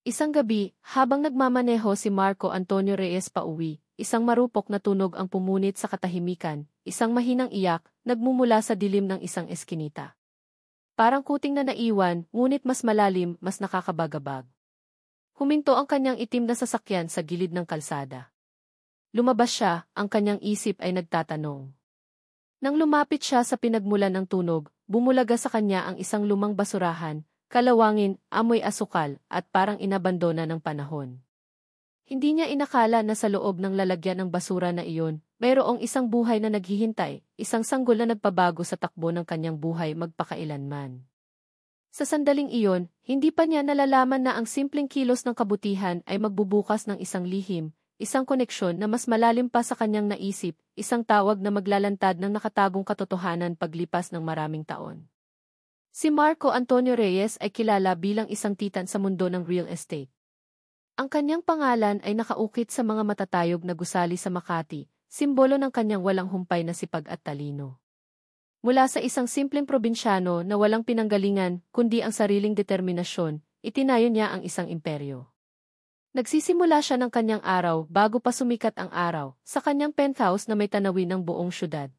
Isang gabi, habang nagmamaneho si Marco Antonio Reyes pauwi, isang marupok na tunog ang pumunit sa katahimikan, isang mahinang iyak, nagmumula sa dilim ng isang eskinita. Parang kuting na naiwan, ngunit mas malalim, mas nakakabagabag. Huminto ang kanyang itim na sasakyan sa gilid ng kalsada. Lumabas siya, ang kanyang isip ay nagtatanong. Nang lumapit siya sa pinagmulan ng tunog, bumulaga sa kanya ang isang lumang basurahan, kalawangin, amoy asukal, at parang inabandona ng panahon. Hindi niya inakala na sa loob ng lalagyan ng basura na iyon, mayroong isang buhay na naghihintay, isang sanggol na nagpabago sa takbo ng kanyang buhay magpakailanman. Sa sandaling iyon, hindi pa niya nalalaman na ang simpleng kilos ng kabutihan ay magbubukas ng isang lihim, isang koneksyon na mas malalim pa sa kanyang naisip, isang tawag na maglalantad ng nakatagong katotohanan paglipas ng maraming taon. Si Marco Antonio Reyes ay kilala bilang isang titan sa mundo ng real estate. Ang kanyang pangalan ay nakaukit sa mga matatayog na gusali sa Makati, simbolo ng kanyang walang humpay na sipag at talino. Mula sa isang simpleng probinsyano na walang pinanggalingan kundi ang sariling determinasyon, itinayo niya ang isang imperyo. Nagsisimula siya ng kanyang araw bago pa sumikat ang araw, sa kanyang penthouse na may tanawin ng buong syudad.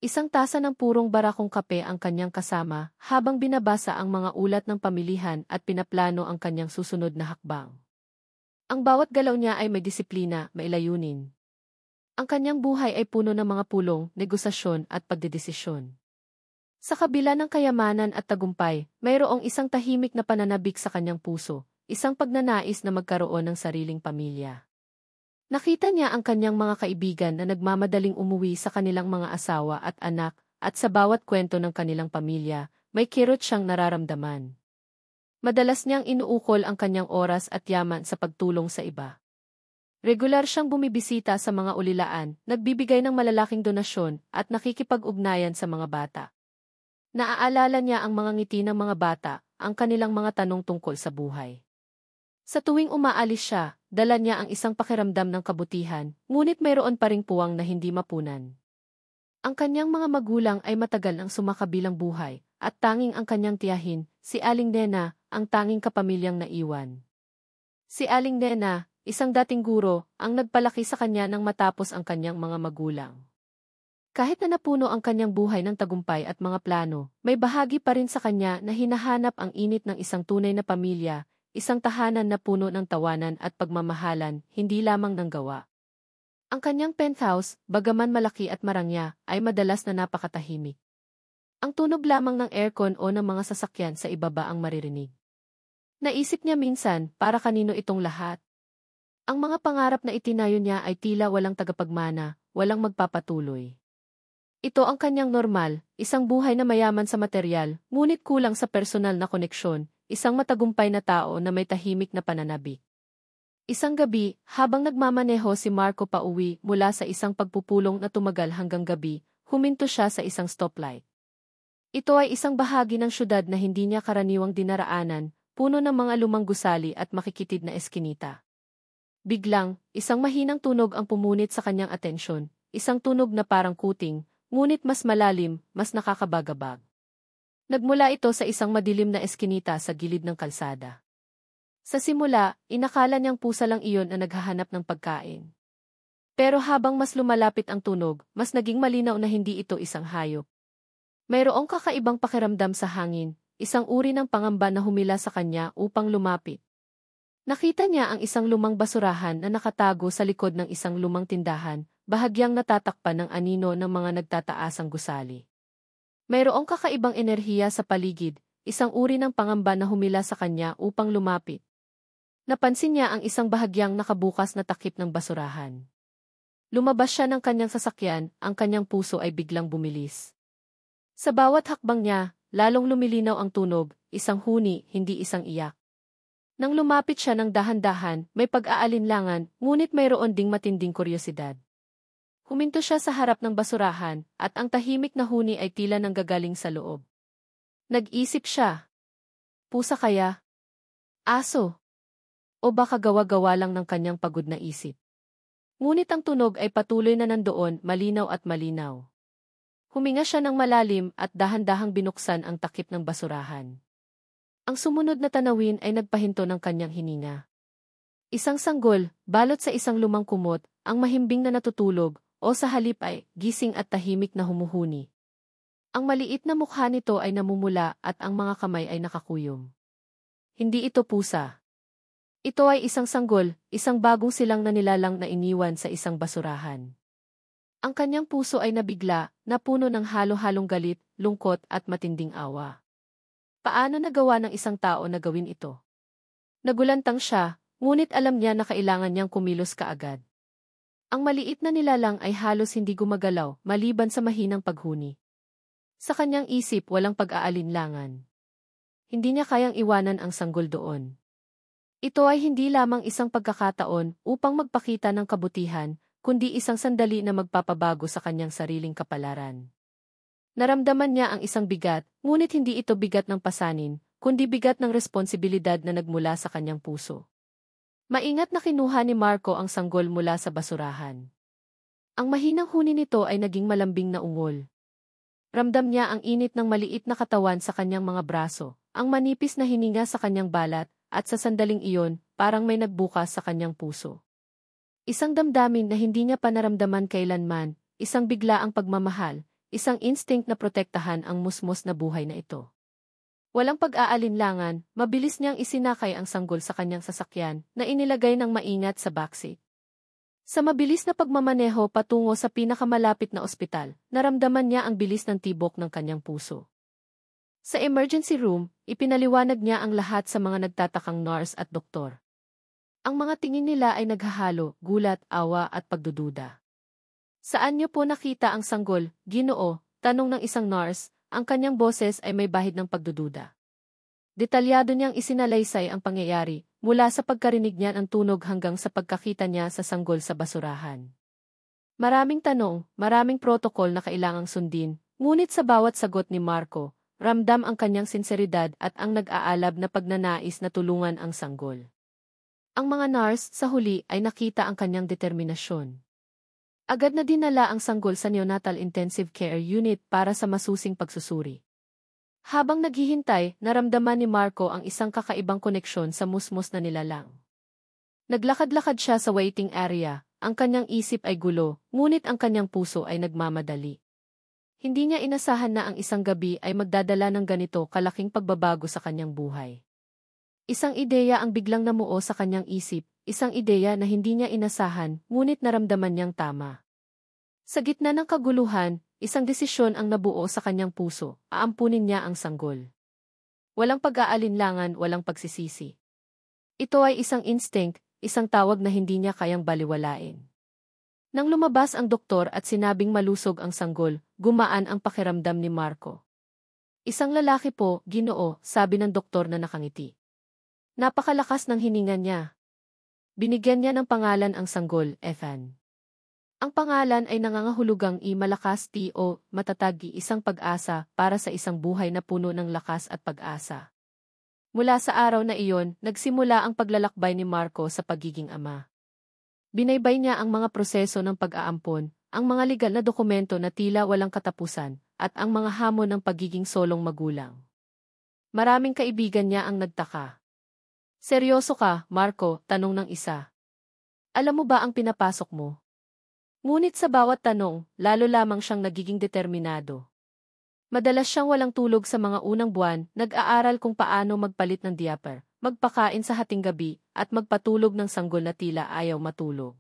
Isang tasa ng purong barakong kape ang kanyang kasama habang binabasa ang mga ulat ng pamilihan at pinaplano ang kanyang susunod na hakbang. Ang bawat galaw niya ay may disiplina, may layunin. Ang kanyang buhay ay puno ng mga pulong, negosasyon at pagdedesisyon. Sa kabila ng kayamanan at tagumpay, mayroong isang tahimik na pananabik sa kanyang puso, isang pagnanais na magkaroon ng sariling pamilya. Nakita niya ang kanyang mga kaibigan na nagmamadaling umuwi sa kanilang mga asawa at anak, at sa bawat kwento ng kanilang pamilya, may kirot siyang nararamdaman. Madalas niyang inuukol ang kanyang oras at yaman sa pagtulong sa iba. Regular siyang bumibisita sa mga ulilaan, nagbibigay ng malalaking donasyon, at nakikipag-ugnayan sa mga bata. Naaalala niya ang mga ngiti ng mga bata, ang kanilang mga tanong tungkol sa buhay. Sa tuwing umaalis siya, dala niya ang isang pakiramdam ng kabutihan, ngunit mayroon pa ring puwang na hindi mapunan. Ang kanyang mga magulang ay matagal ang sumakabilang buhay, at tanging ang kanyang tiyahin, si Aling Nena, ang tanging kapamilyang naiwan. Si Aling Nena, isang dating guro, ang nagpalaki sa kanya nang matapos ang kanyang mga magulang. Kahit na napuno ang kanyang buhay ng tagumpay at mga plano, may bahagi pa rin sa kanya na hinahanap ang init ng isang tunay na pamilya, isang tahanan na puno ng tawanan at pagmamahalan, hindi lamang ng gawa. Ang kanyang penthouse, bagaman malaki at marangya, ay madalas na napakatahimik. Ang tunog lamang ng aircon o ng mga sasakyan sa ibaba ang maririnig. Naisip niya minsan, para kanino itong lahat? Ang mga pangarap na itinayo niya ay tila walang tagapagmana, walang magpapatuloy. Ito ang kanyang normal, isang buhay na mayaman sa material, ngunit kulang sa personal na koneksyon, isang matagumpay na tao na may tahimik na pananabik. Isang gabi, habang nagmamaneho si Marco pauwi mula sa isang pagpupulong na tumagal hanggang gabi, huminto siya sa isang stoplight. Ito ay isang bahagi ng syudad na hindi niya karaniwang dinaraanan, puno ng mga lumang gusali at makikitid na eskinita. Biglang, isang mahinang tunog ang pumunit sa kanyang atensyon, isang tunog na parang kuting, ngunit mas malalim, mas nakakabagabag. Nagmula ito sa isang madilim na eskinita sa gilid ng kalsada. Sa simula, inakala niyang pusa lang iyon na naghahanap ng pagkain. Pero habang mas lumalapit ang tunog, mas naging malinaw na hindi ito isang hayop. Mayroong kakaibang pakiramdam sa hangin, isang uri ng pangamba na humila sa kanya upang lumapit. Nakita niya ang isang lumang basurahan na nakatago sa likod ng isang lumang tindahan, bahagyang natatakpan ng anino ng mga nagtataasang gusali. Mayroong kakaibang enerhiya sa paligid, isang uri ng pangamba na humila sa kanya upang lumapit. Napansin niya ang isang bahagyang nakabukas na takip ng basurahan. Lumabas siya ng kanyang sasakyan, ang kanyang puso ay biglang bumilis. Sa bawat hakbang niya, lalong lumilinaw ang tunog, isang huni, hindi isang iyak. Nang lumapit siya ng dahan-dahan, may pag-aalinlangan, ngunit mayroon ding matinding kuryosidad. Huminto siya sa harap ng basurahan, at ang tahimik na huni ay tila nanggagaling sa loob. Nag-isip siya. Pusa kaya? Aso? O baka gawa-gawa lang ng kanyang pagod na isip? Ngunit ang tunog ay patuloy na nandoon, malinaw at malinaw. Huminga siya ng malalim at dahan-dahang binuksan ang takip ng basurahan. Ang sumunod na tanawin ay nagpahinto ng kanyang hininga. Isang sanggol, balot sa isang lumang kumot, ang mahimbing na natutulog, o sa halip ay gising at tahimik na humuhuni. Ang maliit na mukha nito ay namumula at ang mga kamay ay nakakuyom. Hindi ito pusa. Ito ay isang sanggol, isang bagong silang na nilalang na iniwan sa isang basurahan. Ang kanyang puso ay nabigla, napuno ng halo-halong galit, lungkot at matinding awa. Paano nagawa ng isang tao na gawin ito? Nagulantang siya, ngunit alam niya na kailangan niyang kumilos kaagad. Ang maliit na nilalang ay halos hindi gumagalaw, maliban sa mahinang paghuni. Sa kanyang isip walang pag-aalinlangan. Hindi niya kayang iwanan ang sanggol doon. Ito ay hindi lamang isang pagkakataon upang magpakita ng kabutihan, kundi isang sandali na magpapabago sa kanyang sariling kapalaran. Naramdaman niya ang isang bigat, ngunit hindi ito bigat ng pasanin, kundi bigat ng responsibilidad na nagmula sa kanyang puso. Maingat na kinuha ni Marco ang sanggol mula sa basurahan. Ang mahinang huni nito ay naging malambing na ungol. Ramdam niya ang init ng maliit na katawan sa kanyang mga braso, ang manipis na hininga sa kanyang balat, at sa sandaling iyon, parang may nagbukas sa kanyang puso. Isang damdamin na hindi niya pa naramdaman kailanman, isang biglaang pagmamahal, isang instinct na protektahan ang musmos na buhay na ito. Walang pag-aalinlangan, mabilis niyang isinakay ang sanggol sa kanyang sasakyan na inilagay ng maingat sa backseat. Sa mabilis na pagmamaneho patungo sa pinakamalapit na ospital, naramdaman niya ang bilis ng tibok ng kanyang puso. Sa emergency room, ipinaliwanag niya ang lahat sa mga nagtatakang nurse at doktor. Ang mga tingin nila ay naghahalo, gulat, awa at pagdududa. Saan niyo po nakita ang sanggol, Ginoo? Tanong ng isang nurse, ang kanyang boses ay may bahid ng pagdududa. Detalyado niyang isinalaysay ang pangyayari, mula sa pagkarinig niya ng tunog hanggang sa pagkakita niya sa sanggol sa basurahan. Maraming tanong, maraming protokol na kailangang sundin, ngunit sa bawat sagot ni Marco, ramdam ang kanyang sinseridad at ang nag-aalab na pagnanais na tulungan ang sanggol. Ang mga nurse sa huli ay nakita ang kanyang determinasyon. Agad na dinala ang sanggol sa neonatal intensive care unit para sa masusing pagsusuri. Habang naghihintay, naramdaman ni Marco ang isang kakaibang koneksyon sa musmos na nilalang. Naglakad-lakad siya sa waiting area, ang kanyang isip ay gulo, ngunit ang kanyang puso ay nagmamadali. Hindi niya inasahan na ang isang gabi ay magdadala ng ganito kalaking pagbabago sa kanyang buhay. Isang ideya ang biglang namuo sa kanyang isip, isang ideya na hindi niya inasahan, ngunit naramdaman niyang tama. Sa gitna ng kaguluhan, isang desisyon ang nabuo sa kanyang puso, aampunin niya ang sanggol. Walang pag-aalinlangan, walang pagsisisi. Ito ay isang instinct, isang tawag na hindi niya kayang baliwalain. Nang lumabas ang doktor at sinabing malusog ang sanggol, gumaan ang pakiramdam ni Marco. Isang lalaki po, Ginoo, sabi ng doktor na nakangiti. Napakalakas ng hininga niya. Binigyan niya ng pangalan ang sanggol, Ethan. Ang pangalan ay nangangahulugang malakas o matatag, isang pag-asa para sa isang buhay na puno ng lakas at pag-asa. Mula sa araw na iyon, nagsimula ang paglalakbay ni Marco sa pagiging ama. Binaybay niya ang mga proseso ng pag-aampon, ang mga legal na dokumento na tila walang katapusan, at ang mga hamon ng pagiging solong magulang. Maraming kaibigan niya ang nagtaka. Seryoso ka, Marco? Tanong ng isa. Alam mo ba ang pinapasok mo? Ngunit sa bawat tanong, lalo lamang siyang nagiging determinado. Madalas siyang walang tulog sa mga unang buwan, nag-aaral kung paano magpalit ng diaper, magpakain sa hating gabi, at magpatulog ng sanggol na tila ayaw matulog.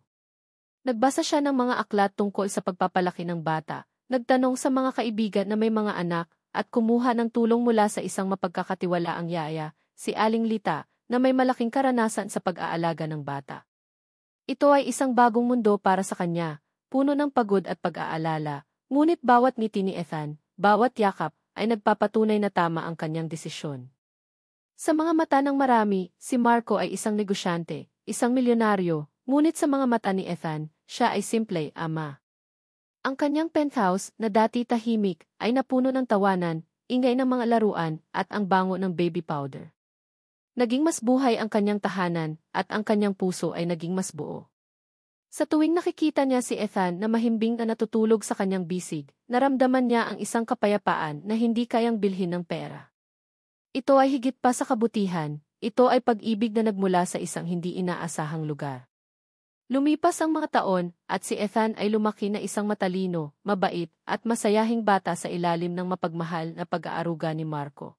Nagbasa siya ng mga aklat tungkol sa pagpapalaki ng bata, nagtanong sa mga kaibigan na may mga anak, at kumuha ng tulong mula sa isang mapagkakatiwalaang yaya, si Aling Lita, na may malaking karanasan sa pag-aalaga ng bata. Ito ay isang bagong mundo para sa kanya, puno ng pagod at pag-aalala, ngunit bawat ngiti ni Ethan, bawat yakap, ay nagpapatunay na tama ang kanyang desisyon. Sa mga mata ng marami, si Marco ay isang negosyante, isang milyonaryo, ngunit sa mga mata ni Ethan, siya ay simple ama. Ang kanyang penthouse, na dati tahimik, ay napuno ng tawanan, ingay ng mga laruan, at ang bango ng baby powder. Naging mas buhay ang kanyang tahanan, at ang kanyang puso ay naging mas buo. Sa tuwing nakikita niya si Ethan na mahimbing na natutulog sa kanyang bisig, naramdaman niya ang isang kapayapaan na hindi kayang bilhin ng pera. Ito ay higit pa sa kabutihan, ito ay pag-ibig na nagmula sa isang hindi inaasahang lugar. Lumipas ang mga taon, at si Ethan ay lumaki na isang matalino, mabait, at masayahing bata sa ilalim ng mapagmahal na pag-aaruga ni Marco.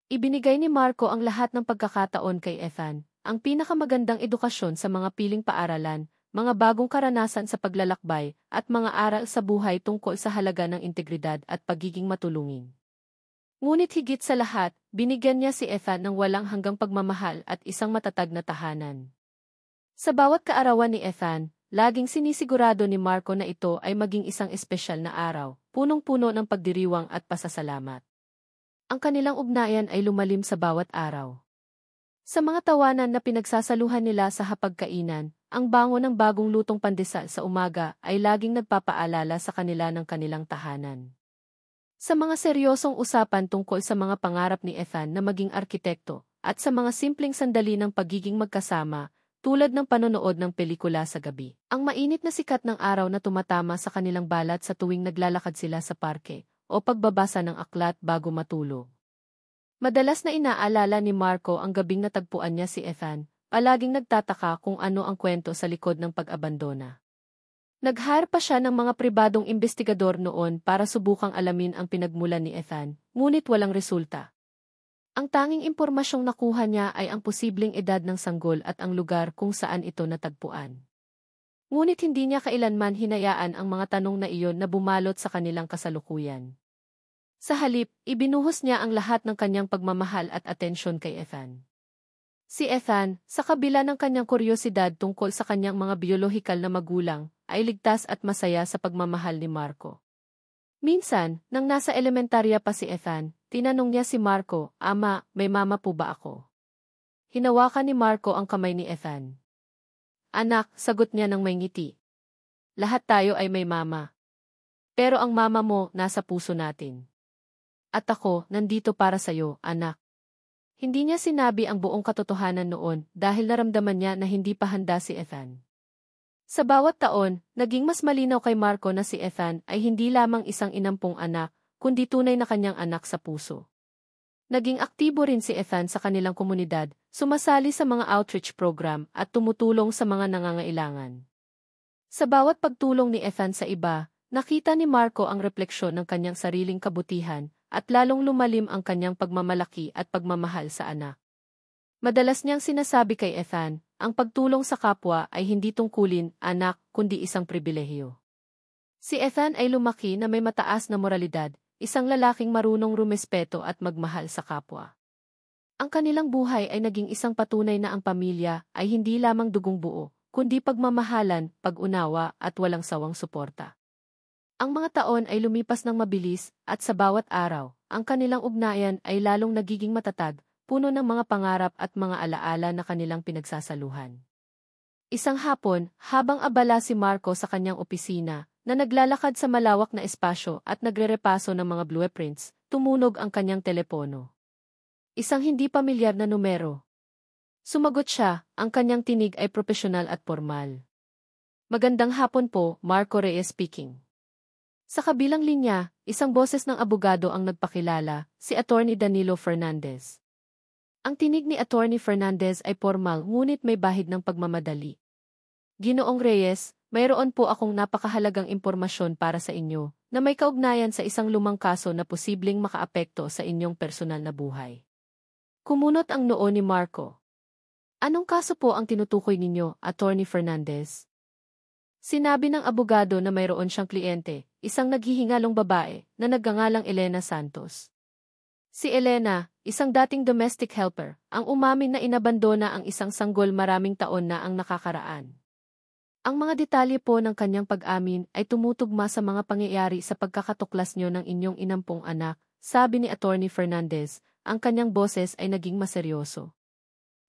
Ibinigay ni Marco ang lahat ng pagkakataon kay Ethan, ang pinakamagandang edukasyon sa mga piling paaralan, mga bagong karanasan sa paglalakbay, at mga aral sa buhay tungkol sa halaga ng integridad at pagiging matulungin. Ngunit higit sa lahat, binigyan niya si Ethan ng walang hanggang pagmamahal at isang matatag na tahanan. Sa bawat kaarawan ni Ethan, laging sinisigurado ni Marco na ito ay maging isang espesyal na araw, punong-puno ng pagdiriwang at pasasalamat. Ang kanilang ugnayan ay lumalim sa bawat araw. Sa mga tawanan na pinagsasaluhan nila sa hapagkainan, ang bango ng bagong lutong pandesal sa umaga ay laging nagpapaalala sa kanila ng kanilang tahanan. Sa mga seryosong usapan tungkol sa mga pangarap ni Ethan na maging arkitekto, at sa mga simpleng sandali ng pagiging magkasama, tulad ng panonood ng pelikula sa gabi. Ang mainit na sikat ng araw na tumatama sa kanilang balat sa tuwing naglalakad sila sa parke, o pagbabasa ng aklat bago matulog. Madalas na inaalala ni Marco ang gabing natagpuan niya si Ethan, palaging nagtataka kung ano ang kwento sa likod ng pag-abandona. Nag-hire pa siya ng mga pribadong investigador noon para subukang alamin ang pinagmulan ni Ethan, ngunit walang resulta. Ang tanging impormasyong nakuha niya ay ang posibleng edad ng sanggol at ang lugar kung saan ito natagpuan. Ngunit hindi niya kailanman hinayaan ang mga tanong na iyon na bumalot sa kanilang kasalukuyan. Sa halip, ibinuhos niya ang lahat ng kanyang pagmamahal at atensyon kay Ethan. Si Ethan, sa kabila ng kanyang kuryosidad tungkol sa kanyang mga biolohikal na magulang, ay ligtas at masaya sa pagmamahal ni Marco. Minsan, nang nasa elementarya pa si Ethan, tinanong niya si Marco, "Ama, may mama po ba ako?" Hinawakan ni Marco ang kamay ni Ethan. "Anak," sagot niya ng may ngiti. "Lahat tayo ay may mama. Pero ang mama mo nasa puso natin. At ako, nandito para sa'yo, anak." Hindi niya sinabi ang buong katotohanan noon dahil naramdaman niya na hindi pa handa si Ethan. Sa bawat taon, naging mas malinaw kay Marco na si Ethan ay hindi lamang isang inampong anak, kundi tunay na kanyang anak sa puso. Naging aktibo rin si Ethan sa kanilang komunidad, sumasali sa mga outreach program at tumutulong sa mga nangangailangan. Sa bawat pagtulong ni Ethan sa iba, nakita ni Marco ang refleksyon ng kanyang sariling kabutihan at lalong lumalim ang kanyang pagmamalaki at pagmamahal sa anak. Madalas niyang sinasabi kay Ethan, ang pagtulong sa kapwa ay hindi tungkulin, anak, kundi isang pribilehiyo. Si Ethan ay lumaki na may mataas na moralidad, isang lalaking marunong rumespeto at magmahal sa kapwa. Ang kanilang buhay ay naging isang patunay na ang pamilya ay hindi lamang dugong buo, kundi pagmamahalan, pag-unawa at walang sawang suporta. Ang mga taon ay lumipas ng mabilis at sa bawat araw, ang kanilang ugnayan ay lalong nagiging matatag, puno ng mga pangarap at mga alaala na kanilang pinagsasaluhan. Isang hapon, habang abala si Marco sa kanyang opisina, na naglalakad sa malawak na espasyo at nagrerepaso ng mga blueprints, tumunog ang kanyang telepono. Isang hindi pamilyar na numero. Sumagot siya, ang kanyang tinig ay propesyonal at formal. "Magandang hapon po, Marco Reyes speaking." Sa kabilang linya, isang boses ng abogado ang nagpakilala, si Attorney Danilo Fernandez. Ang tinig ni Attorney Fernandez ay formal ngunit may bahid ng pagmamadali. "Ginoong Reyes, mayroon po akong napakahalagang impormasyon para sa inyo na may kaugnayan sa isang lumang kaso na posibleng makaapekto sa inyong personal na buhay." Kumunot ang noo ni Marco. "Anong kaso po ang tinutukoy ninyo, Attorney Fernandez?" Sinabi ng abogado na mayroon siyang kliyente, isang naghihingalong babae na nagngangalang Elena Santos. Si Elena, isang dating domestic helper, ang umamin na inabandona ang isang sanggol maraming taon na ang nakakaraan. Ang mga detalye po ng kanyang pag-amin ay tumutugma sa mga pangyayari sa pagkakatuklas nyo ng inyong inampong anak, sabi ni Attorney Fernandez, ang kanyang boses ay naging maseryoso.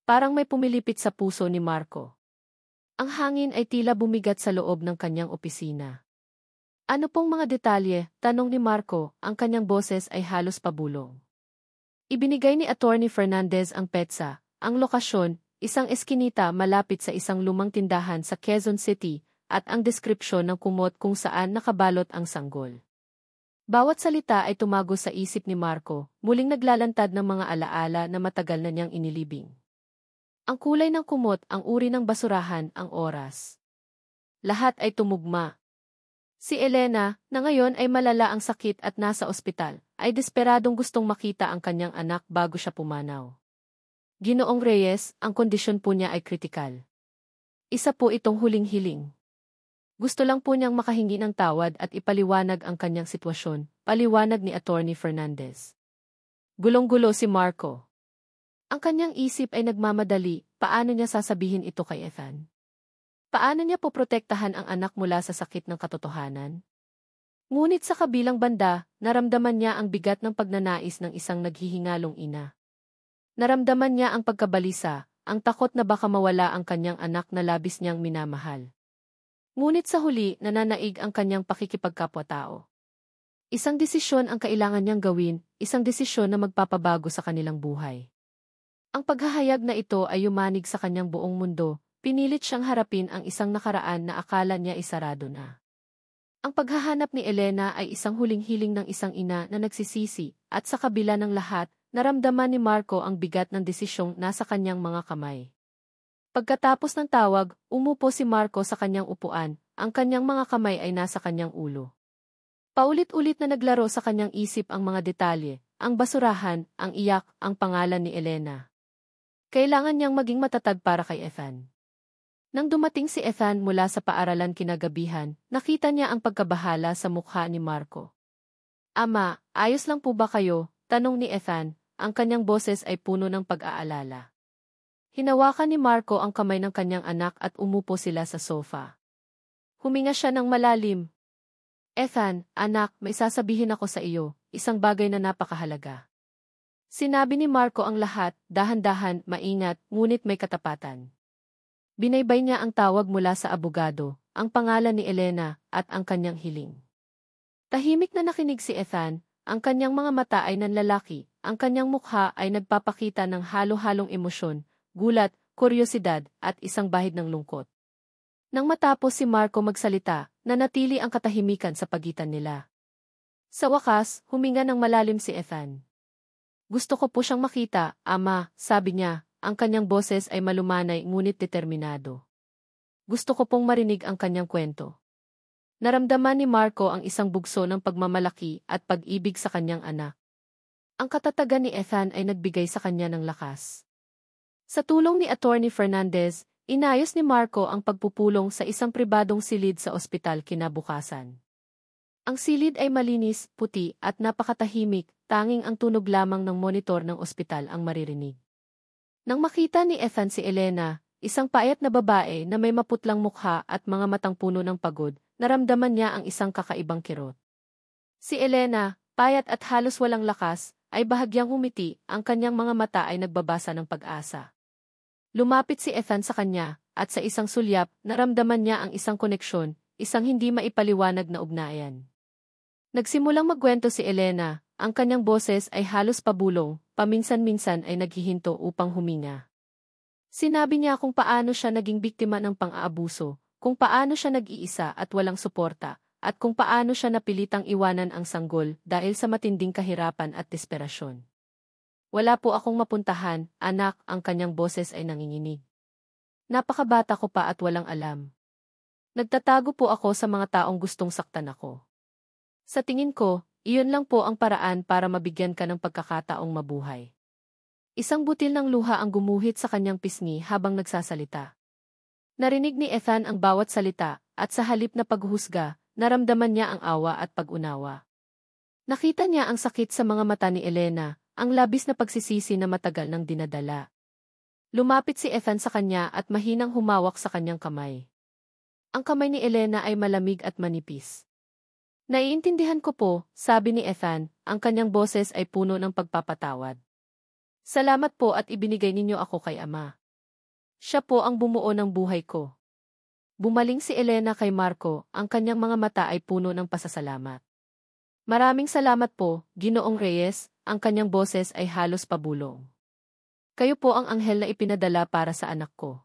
Parang may pumilipit sa puso ni Marco. Ang hangin ay tila bumigat sa loob ng kanyang opisina. "Ano pong mga detalye?" tanong ni Marco, ang kanyang boses ay halos pabulong. Ibinigay ni Attorney Fernandez ang petsa, ang lokasyon, isang eskinita malapit sa isang lumang tindahan sa Quezon City, at ang deskripsyon ng kumot kung saan nakabalot ang sanggol. Bawat salita ay tumago sa isip ni Marco, muling naglalantad ng mga alaala na matagal na niyang inilibing. Ang kulay ng kumot, ang uri ng basurahan, ang oras. Lahat ay tumugma. Si Elena, na ngayon ay malala ang sakit at nasa ospital, ay desperadong gustong makita ang kanyang anak bago siya pumanaw. Ginoong Reyes, ang kondisyon po niya ay kritikal. Isa po itong huling hiling. Gusto lang po niyang makahingi ng tawad at ipaliwanag ang kanyang sitwasyon, paliwanag ni Attorney Fernandez. Gulong-gulo si Marco. Ang kanyang isip ay nagmamadali, paano niya sasabihin ito kay Ethan? Paano niya poprotektahan ang anak mula sa sakit ng katotohanan? Ngunit sa kabilang banda, naramdaman niya ang bigat ng pagnanais ng isang naghihingalong ina. Naramdaman niya ang pagkabalisa, ang takot na baka mawala ang kanyang anak na labis niyang minamahal. Ngunit sa huli, nananaig ang kanyang pakikipagkapwa-tao. Isang desisyon ang kailangan niyang gawin, isang desisyon na magpapabago sa kanilang buhay. Ang paghahayag na ito ay yumanig sa kanyang buong mundo, pinilit siyang harapin ang isang nakaraan na akala niya isarado na. Ang paghahanap ni Elena ay isang huling hiling ng isang ina na nagsisisi, at sa kabila ng lahat, naramdaman ni Marco ang bigat ng desisyong nasa kanyang mga kamay. Pagkatapos ng tawag, umupo si Marco sa kanyang upuan, ang kanyang mga kamay ay nasa kanyang ulo. Paulit-ulit na naglaro sa kanyang isip ang mga detalye, ang basurahan, ang iyak, ang pangalan ni Elena. Kailangan niyang maging matatag para kay Ethan. Nang dumating si Ethan mula sa paaralan kinagabihan, nakita niya ang pagkabahala sa mukha ni Marco. Ama, ayos lang po ba kayo? Tanong ni Ethan, ang kanyang boses ay puno ng pag-aalala. Hinawakan ni Marco ang kamay ng kanyang anak at umupo sila sa sofa. Huminga siya ng malalim. Ethan, anak, may sasabihin ako sa iyo, isang bagay na napakahalaga. Sinabi ni Marco ang lahat, dahan-dahan, maingat, ngunit may katapatan. Binaybay niya ang tawag mula sa abogado, ang pangalan ni Elena, at ang kanyang hiling. Tahimik na nakinig si Ethan, ang kanyang mga mata ay nanlalaki, ang kanyang mukha ay nagpapakita ng halo-halong emosyon, gulat, kuryosidad, at isang bahid ng lungkot. Nang matapos si Marco magsalita, nanatili ang katahimikan sa pagitan nila. Sa wakas, huminga ng malalim si Ethan. Gusto ko po siyang makita, ama, sabi niya, ang kanyang boses ay malumanay ngunit determinado. Gusto ko pong marinig ang kanyang kwento. Naramdaman ni Marco ang isang bugso ng pagmamalaki at pag-ibig sa kanyang anak. Ang katatagan ni Ethan ay nagbigay sa kanya ng lakas. Sa tulong ni Attorney Fernandez, inayos ni Marco ang pagpupulong sa isang pribadong silid sa ospital kinabukasan. Ang silid ay malinis, puti, at napakatahimik, tanging ang tunog lamang ng monitor ng ospital ang maririnig. Nang makita ni Ethan si Elena, isang payat na babae na may maputlang mukha at mga matang puno ng pagod, naramdaman niya ang isang kakaibang kirot. Si Elena, payat at halos walang lakas, ay bahagyang humiti, ang kanyang mga mata ay nagbabasa ng pag-asa. Lumapit si Ethan sa kanya, at sa isang sulyap, naramdaman niya ang isang koneksyon, isang hindi maipaliwanag na ugnayan. Nagsimulang magkwento si Elena, ang kanyang boses ay halos pabulong, paminsan-minsan ay naghihinto upang huminga. Sinabi niya kung paano siya naging biktima ng pang-aabuso, kung paano siya nag-iisa at walang suporta, at kung paano siya napilitang iwanan ang sanggol dahil sa matinding kahirapan at desperasyon. Wala po akong mapuntahan, anak, ang kanyang boses ay nanginginig. Napakabata ko pa at walang alam. Nagtatago po ako sa mga taong gustong saktan ako. Sa tingin ko, iyon lang po ang paraan para mabigyan ka ng pagkakataong mabuhay. Isang butil ng luha ang gumuhit sa kanyang pisngi habang nagsasalita. Narinig ni Ethan ang bawat salita, at sa halip na paghuhusga, naramdaman niya ang awa at pag-unawa. Nakita niya ang sakit sa mga mata ni Elena, ang labis na pagsisisi na matagal nang dinadala. Lumapit si Ethan sa kanya at mahinang humawak sa kanyang kamay. Ang kamay ni Elena ay malamig at manipis. Naiintindihan ko po, sabi ni Ethan, ang kanyang boses ay puno ng pagpapatawad. Salamat po at ibinigay ninyo ako kay Ama. Siya po ang bumuo ng buhay ko. Bumaling si Elena kay Marco, ang kanyang mga mata ay puno ng pasasalamat. Maraming salamat po, Ginoong Reyes, ang kanyang boses ay halos pabulong. Kayo po ang anghel na ipinadala para sa anak ko.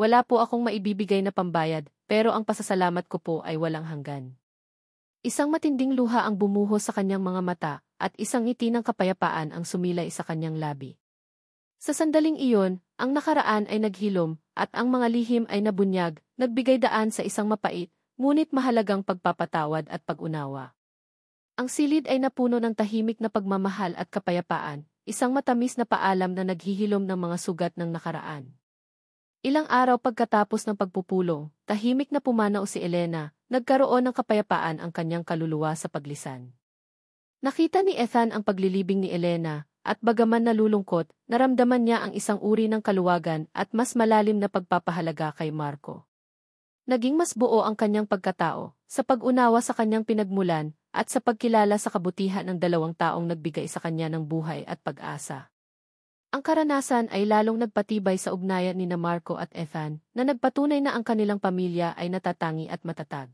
Wala po akong maibibigay na pambayad, pero ang pasasalamat ko po ay walang hanggan. Isang matinding luha ang bumuhos sa kanyang mga mata, at isang ngiti ng kapayapaan ang sumilay sa kanyang labi. Sa sandaling iyon, ang nakaraan ay naghilom, at ang mga lihim ay nabunyag, nagbigay daan sa isang mapait, ngunit mahalagang pagpapatawad at pag-unawa. Ang silid ay napuno ng tahimik na pagmamahal at kapayapaan, isang matamis na paalam na naghihilom ng mga sugat ng nakaraan. Ilang araw pagkatapos ng pagpupulong, tahimik na pumanaw si Elena, nagkaroon ng kapayapaan ang kanyang kaluluwa sa paglisan. Nakita ni Ethan ang paglilibing ni Elena, at bagaman nalulungkot, naramdaman niya ang isang uri ng kaluwagan at mas malalim na pagpapahalaga kay Marco. Naging mas buo ang kanyang pagkatao, sa pag-unawa sa kanyang pinagmulan, at sa pagkilala sa kabutihan ng dalawang taong nagbigay sa kanya ng buhay at pag-asa. Ang karanasan ay lalong nagpatibay sa ugnayan ni Marco at Ethan, na nagpatunay na ang kanilang pamilya ay natatangi at matatag.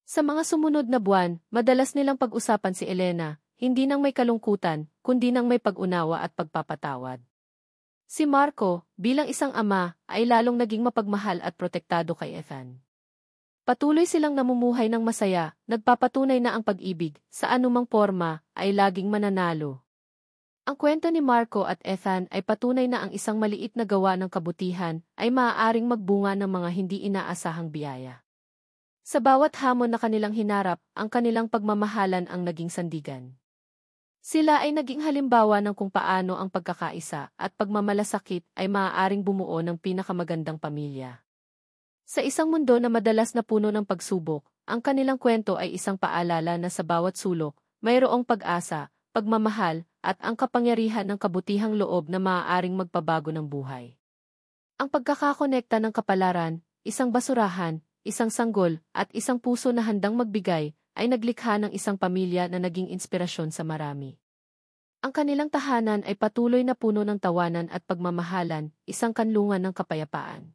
Sa mga sumunod na buwan, madalas nilang pag-usapan si Elena, hindi nang may kalungkutan, kundi nang may pag-unawa at pagpapatawad. Si Marco, bilang isang ama, ay lalong naging mapagmahal at protektado kay Ethan. Patuloy silang namumuhay ng masaya, nagpapatunay na ang pag-ibig, sa anumang forma, ay laging mananalo. Ang kwento ni Marco at Ethan ay patunay na ang isang maliit na gawa ng kabutihan ay maaaring magbunga ng mga hindi inaasahang biyaya. Sa bawat hamon na kanilang hinarap, ang kanilang pagmamahalan ang naging sandigan. Sila ay naging halimbawa ng kung paano ang pagkakaisa at pagmamalasakit ay maaaring bumuo ng pinakamagandang pamilya. Sa isang mundo na madalas na puno ng pagsubok, ang kanilang kwento ay isang paalala na sa bawat sulok, mayroong pag-asa, pagmamahal, at ang kapangyarihan ng kabutihang loob na maaaring magpabago ng buhay. Ang pagkakakonekta ng kapalaran, isang basurahan, isang sanggol, at isang puso na handang magbigay, ay naglikha ng isang pamilya na naging inspirasyon sa marami. Ang kanilang tahanan ay patuloy na puno ng tawanan at pagmamahalan, isang kanlungan ng kapayapaan.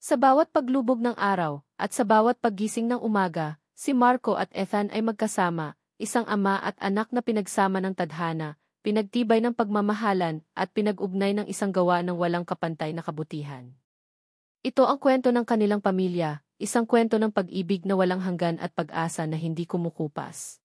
Sa bawat paglubog ng araw, at sa bawat paggising ng umaga, si Marco at Ethan ay magkasama, isang ama at anak na pinagsama ng tadhana, pinagtibay ng pagmamahalan, at pinag-ugnay ng isang gawa ng walang kapantay na kabutihan. Ito ang kwento ng kanilang pamilya, isang kwento ng pag-ibig na walang hanggan at pag-asa na hindi kumukupas.